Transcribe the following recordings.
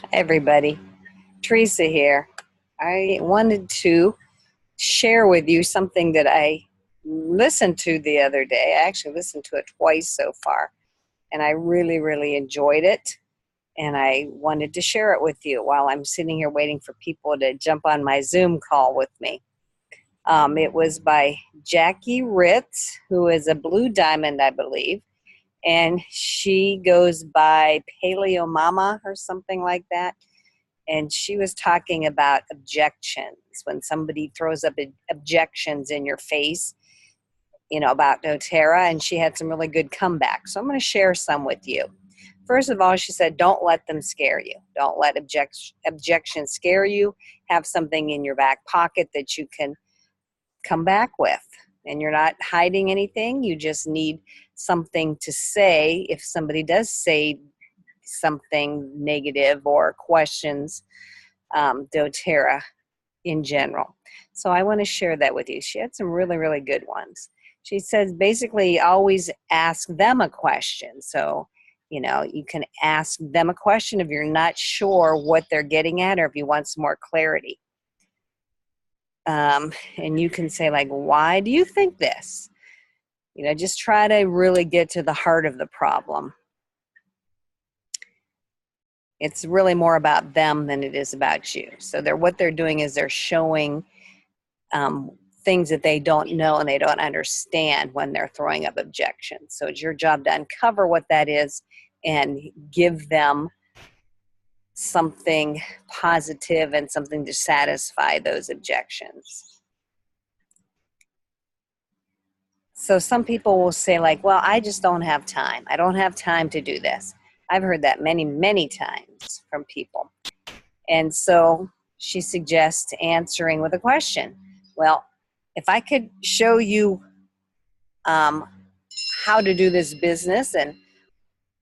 Hi everybody, Teresa here. I wanted to share with you something that I listened to the other day. I actually listened to it twice so far, and I really enjoyed it. And I wanted to share it with you while I'm sitting here waiting for people to jump on my Zoom call with me. It was by Jackie Ritz, who is a Blue Diamond, I believe, and she goes by Paleo Mama or something like that, and she was talking about objections. When somebody throws up objections in your face, about doTERRA, and she had some really good comebacks. So I'm going to share some with you. First of all, she said, don't let them scare you. Don't let objections scare you. Have something in your back pocket that you can come back with. And you're not hiding anything. You just need something to say if somebody does say something negative or questions doTERRA in general. So I want to share that with you. She had some really good ones. She says basically always ask them a question. So, you can ask them a question if you're not sure what they're getting at or if you want some more clarity. And you can say, like, why do you think this? Just try to really get to the heart of the problem. It's really more about them than it is about you. So what they're doing is they're showing things that they don't know and they don't understand when they're throwing up objections. So it's your job to uncover what that is and give them something positive and something to satisfy those objections. So some people will say, like, well, I just don't have time. I don't have time to do this. I've heard that many times from people. And so she suggests answering with a question. Well, if I could show you how to do this business and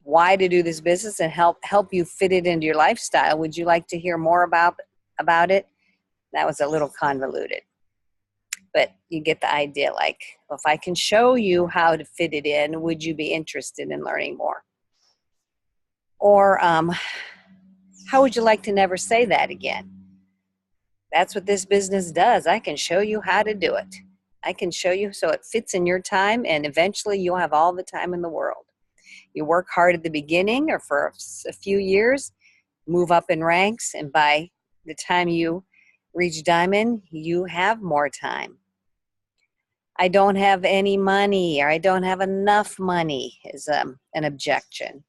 why to do this business and help you fit it into your lifestyle, would you like to hear more about it? That was a little convoluted, but you get the idea. Like, well, if I can show you how to fit it in, would you be interested in learning more? Or how would you like to never say that again? That's what this business does. I can show you how to do it. I can show you so it fits in your time, and eventually you'll have all the time in the world. You work hard at the beginning or for a few years, move up in ranks, and by the time you reach diamond, you have more time. I don't have any money, or I don't have enough money is an objection.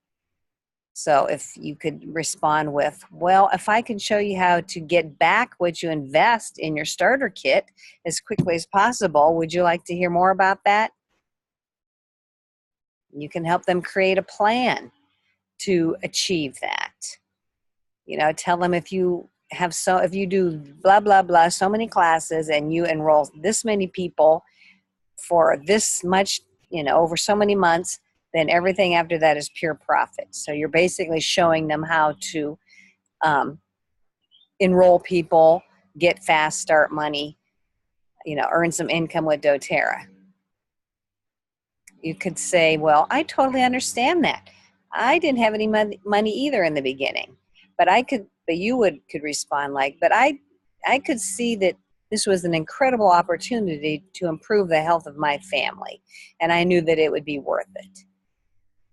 So if you could respond with, well, if I can show you how to get back what you invest in your starter kit as quickly as possible, would you like to hear more about that? You can help them create a plan to achieve that. Tell them if you do blah, blah, blah, so many classes and you enroll this many people for this much, over so many months, then everything after that is pure profit. So you're basically showing them how to enroll people, get fast start money, earn some income with doTERRA. You could say, well, I totally understand that. I didn't have any money either in the beginning, but you could respond like, but I could see that this was an incredible opportunity to improve the health of my family, and I knew that it would be worth it.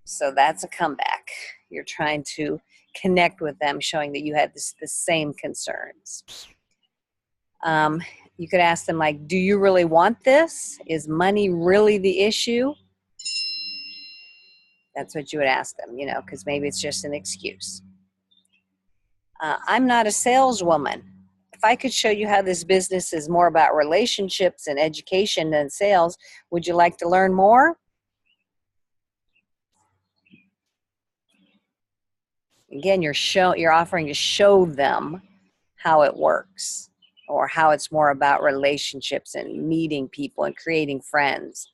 So that's a comeback. You're trying to connect with them, showing that you had the same concerns. You could ask them, like, do you really want this? Is money really the issue? That's what you would ask them, because maybe it's just an excuse. I'm not a saleswoman. If I could show you how this business is more about relationships and education than sales, would you like to learn more? Again, you're offering to show them how it works, or how it's more about relationships and meeting people and creating friends.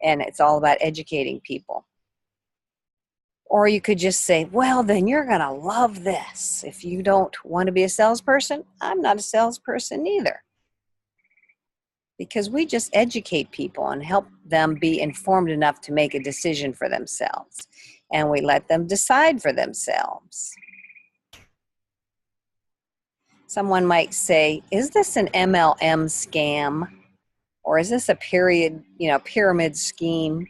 And it's all about educating people. Or you could just say, well, then you're going to love this. If you don't want to be a salesperson, I'm not a salesperson either. Because we just educate people and help them be informed enough to make a decision for themselves. And we let them decide for themselves. Someone might say, is this an MLM scam? Or is this a pyramid scheme?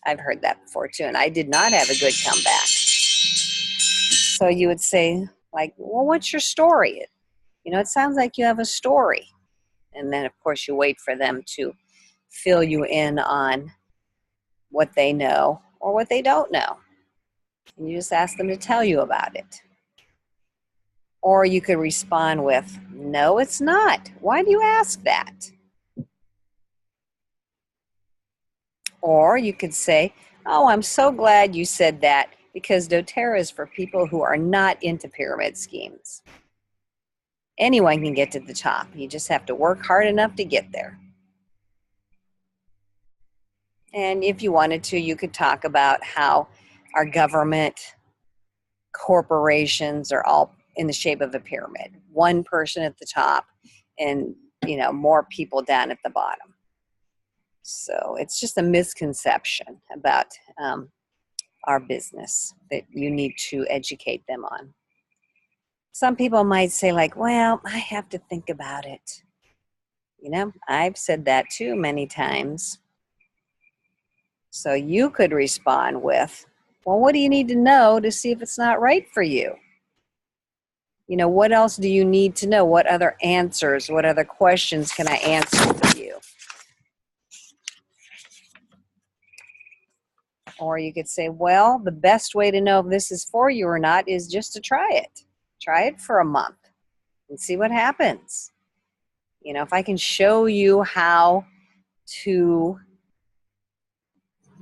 I've heard that before too, and I did not have a good comeback. So you would say, like, well, what's your story? It sounds like you have a story. And then, of course, you wait for them to fill you in on what they know or what they don't know. And you just ask them to tell you about it. Or you could respond with, no, it's not. Why do you ask that? Or you could say, oh, I'm so glad you said that, because doTERRA is for people who are not into pyramid schemes. Anyone can get to the top. You just have to work hard enough to get there. And if you wanted to, you could talk about how our government, corporations are all in the shape of a pyramid. One person at the top and, more people down at the bottom. So it's just a misconception about our business that you need to educate them on. Some people might say, like, well, I have to think about it. I've said that too many times. So you could respond with, well, what do you need to know to see if it's not right for you? What else do you need to know? What other answers, what other questions can I answer for you? Or you could say, well, the best way to know if this is for you or not is just to try it. Try it for a month and see what happens. If I can show you how to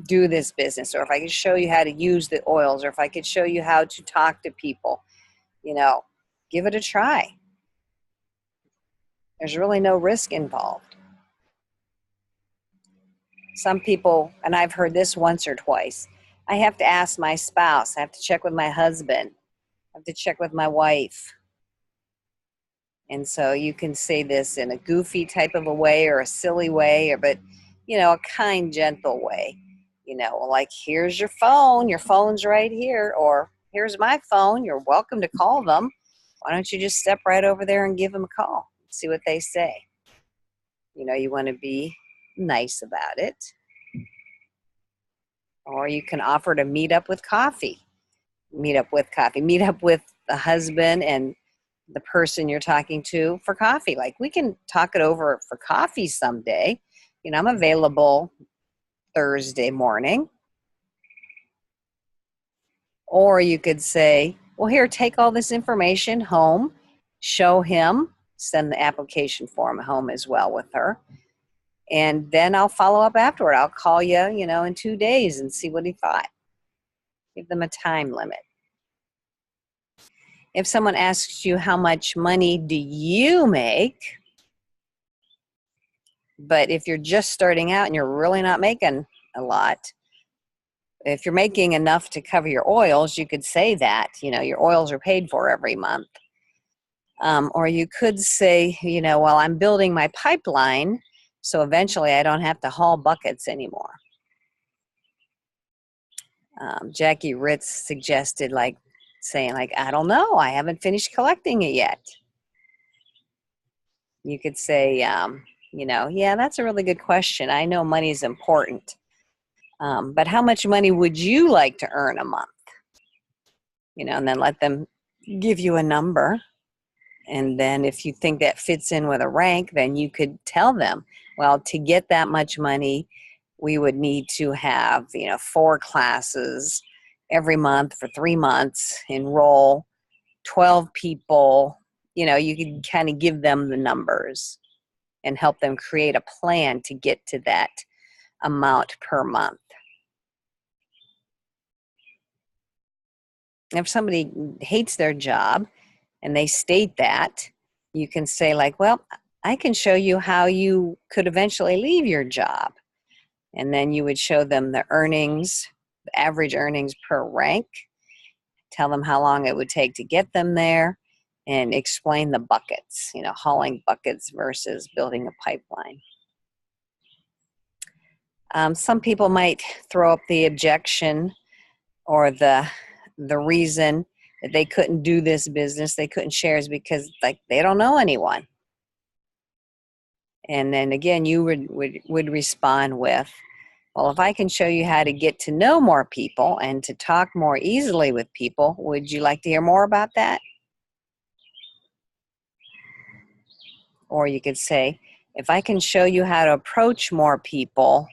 do this business, or if I can show you how to use the oils, or if I could show you how to talk to people, give it a try. There's really no risk involved. Some people, and I've heard this once or twice, I have to ask my spouse, I have to check with my husband, I have to check with my wife. And so you can say this in a goofy type of a way or a silly way, but, a kind, gentle way. Like, here's your phone's right here, or here's my phone, you're welcome to call them. Why don't you just step right over there and give them a call, see what they say. You want to be nice about it. Or you can offer to meet up with coffee. Meet up with the husband and the person you're talking to for coffee. Like, we can talk it over for coffee someday. I'm available Thursday morning. Or you could say, well, here, take all this information home, show him, send the application form home as well with her. And then I'll follow up afterward. I'll call you, in 2 days and see what he thought. Give them a time limit. If someone asks you, how much money do you make? But if you're just starting out and you're really not making a lot, if you're making enough to cover your oils, you could say that, your oils are paid for every month. Or you could say, well, I'm building my pipeline, so eventually I don't have to haul buckets anymore. Jackie Ritz suggested saying, I don't know, I haven't finished collecting it yet. You could say, yeah, that's a really good question. I know money is important. But how much money would you like to earn a month? And then let them give you a number. And then if you think that fits in with a rank, then you could tell them, well, to get that much money, we would need to have, 4 classes every month for 3 months, enroll 12 people. You can kind of give them the numbers and help them create a plan to get to that amount per month. If somebody hates their job and they state that, you can say, well, I can show you how you could eventually leave your job. And then you would show them the earnings, the average earnings per rank, tell them how long it would take to get them there, and explain the buckets, hauling buckets versus building a pipeline. Some people might throw up the objection or the reason that they couldn't do this business, they couldn't share, is because like they don't know anyone. And then again, you would respond with, well, if I can show you how to get to know more people and to talk more easily with people, would you like to hear more about that? Or you could say, if I can show you how to approach more people,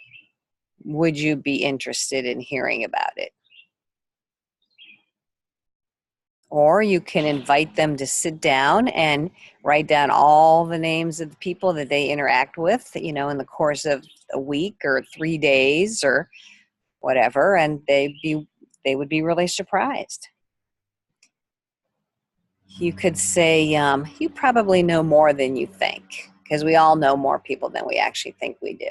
would you be interested in hearing about it? Or you can invite them to sit down and write down all the names of the people that they interact with, in the course of a week or 3 days or whatever, and they would be really surprised. You could say, you probably know more than you think, because we all know more people than we actually think we do.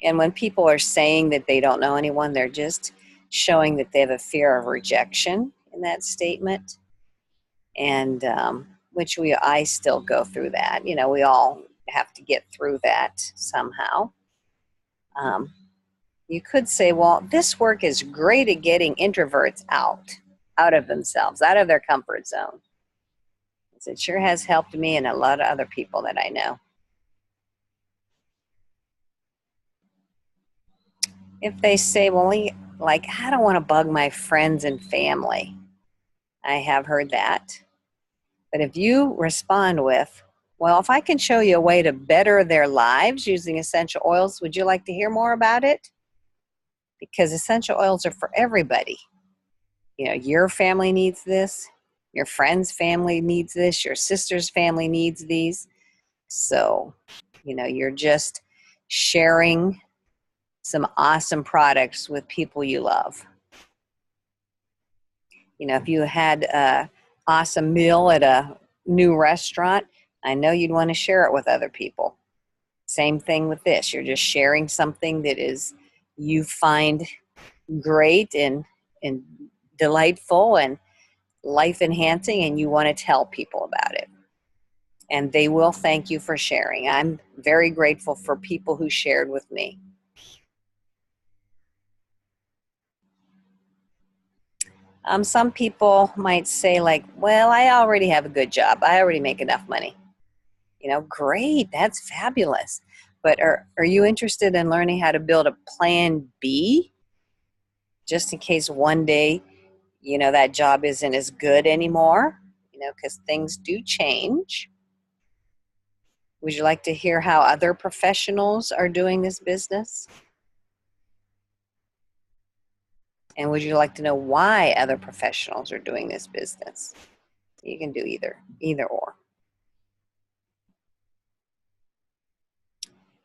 And when people are saying that they don't know anyone, they're just showing that they have a fear of rejection in that statement. And which I still go through that. We all have to get through that somehow. You could say, well, this work is great at getting introverts out of themselves, out of their comfort zone. It sure has helped me and a lot of other people that I know. If they say, well, like, I don't want to bug my friends and family. I have heard that. But if you respond with, well, if I can show you a way to better their lives using essential oils, would you like to hear more about it? Because essential oils are for everybody. Your family needs this. Your friend's family needs this. Your sister's family needs these. So, you're just sharing some awesome products with people you love. If you had an awesome meal at a new restaurant, I know you'd want to share it with other people. Same thing with this. You're just sharing something that you find great and delightful and life enhancing, and you want to tell people about it. And they will thank you for sharing. I'm very grateful for people who shared with me. Some people might say like, well, I already have a good job. I already make enough money. Great, that's fabulous. But are you interested in learning how to build a plan B? Just in case one day, that job isn't as good anymore, because things do change. Would you like to hear how other professionals are doing this business? And would you like to know why other professionals are doing this business? You can do either or.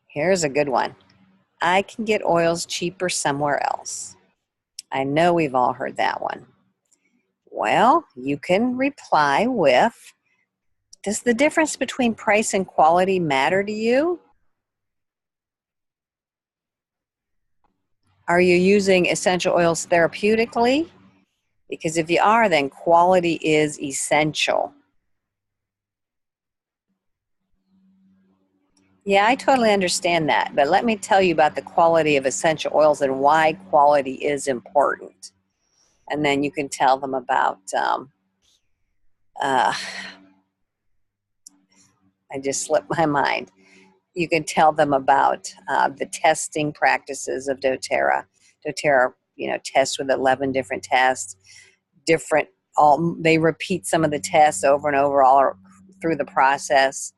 Here's a good one. I can get oils cheaper somewhere else. I know we've all heard that one. Well, you can reply with, does the difference between price and quality matter to you? Are you using essential oils therapeutically? Because if you are, then quality is essential. Yeah, I totally understand that, but let me tell you about the quality of essential oils and why quality is important. And then you can tell them about, I just slipped my mind. You can tell them about the testing practices of doTERRA. doTERRA, tests with 11 different tests, they repeat some of the tests over and over all through the process.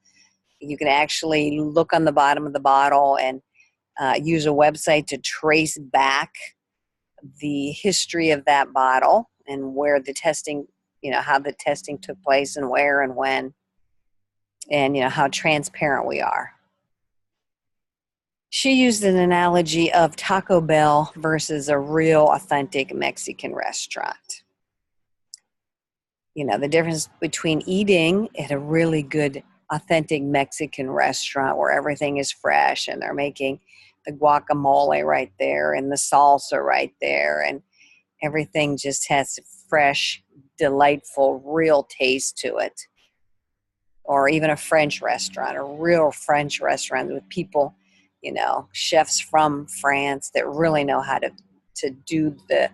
You can actually look on the bottom of the bottle and use a website to trace back the history of that bottle and where the testing, how the testing took place and where and when, and how transparent we are. She used an analogy of Taco Bell versus a real authentic Mexican restaurant. The difference between eating at a really good authentic Mexican restaurant where everything is fresh and they're making the guacamole right there and the salsa right there and everything just has fresh, delightful, real taste to it. Or even a French restaurant, a real French restaurant with people, chefs from France that really know how to do the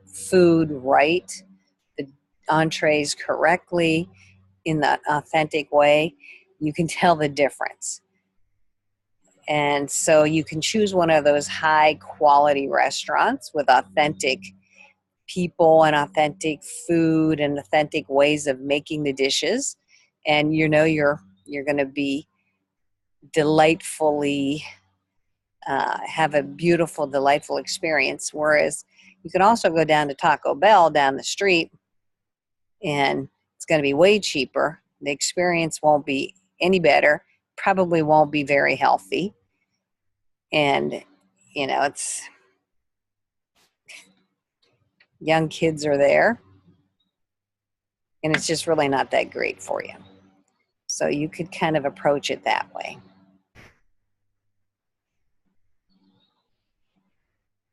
food right, the entrees correctly, in that authentic way, you can tell the difference. And so you can choose one of those high quality restaurants with authentic people and authentic food and authentic ways of making the dishes. And you know you're going to be delightfully have a beautiful, delightful experience. Whereas you can also go down to Taco Bell down the street and it's going to be way cheaper. The experience won't be any better, probably won't be very healthy. And, you know, it's young kids are there and it's just really not that great for you. So you could kind of approach it that way.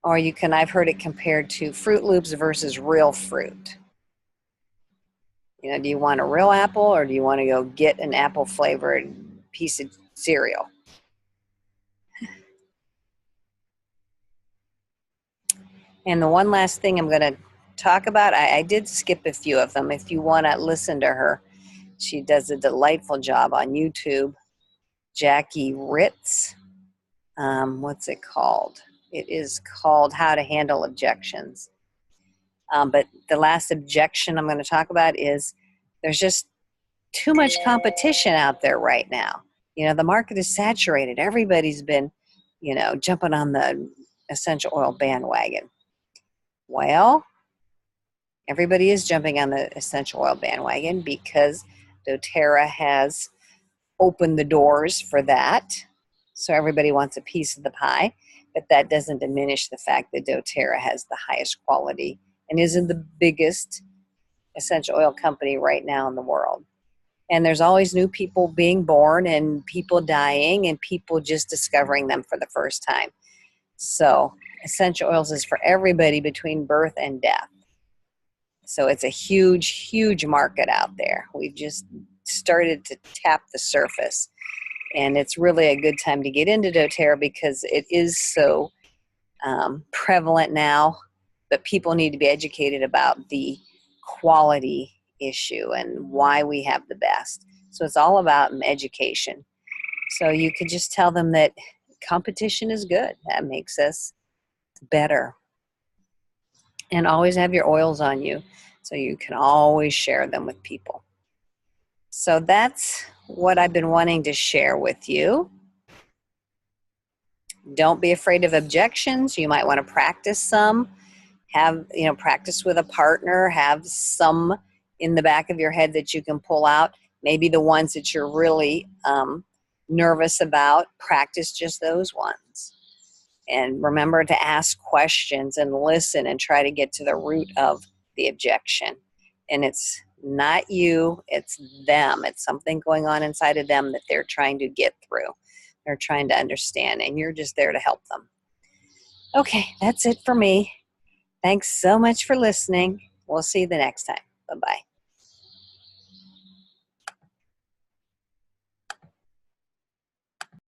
Or you can, I've heard it compared to Fruit Loops versus real fruit. You know, do you want a real apple or do you want to go get an apple flavored piece of cereal? And the one last thing I'm going to talk about, I did skip a few of them. If you want to listen to her, she does a delightful job on YouTube. Jackie Ritz. What's it called? It is called How to Handle Objections. But the last objection I'm going to talk about is there's just too much competition out there right now. You know, the market is saturated. Everybody's been, you know, jumping on the essential oil bandwagon. Well, everybody is jumping on the essential oil bandwagon because doTERRA has opened the doors for that. So everybody wants a piece of the pie, but that doesn't diminish the fact that doTERRA has the highest quality and is the biggest essential oil company right now in the world. And there's always new people being born and people dying and people just discovering them for the first time. So essential oils is for everybody between birth and death. So it's a huge, huge market out there. We've just started to tap the surface. And it's really a good time to get into doTERRA because it is so prevalent now, but people need to be educated about the quality issue and why we have the best. So it's all about education. So you could just tell them that competition is good. That makes us better. And always have your oils on you so you can always share them with people. So that's what I've been wanting to share with you. Don't be afraid of objections. You might want to practice some. Have, you know, practice with a partner. Have some in the back of your head that you can pull out. Maybe the ones that you're really nervous about, practice just those ones. And remember to ask questions and listen and try to get to the root of the objection. And it's not you, it's them. It's something going on inside of them that they're trying to get through. They're trying to understand, and you're just there to help them. Okay, that's it for me. Thanks so much for listening. We'll see you the next time. Bye-bye.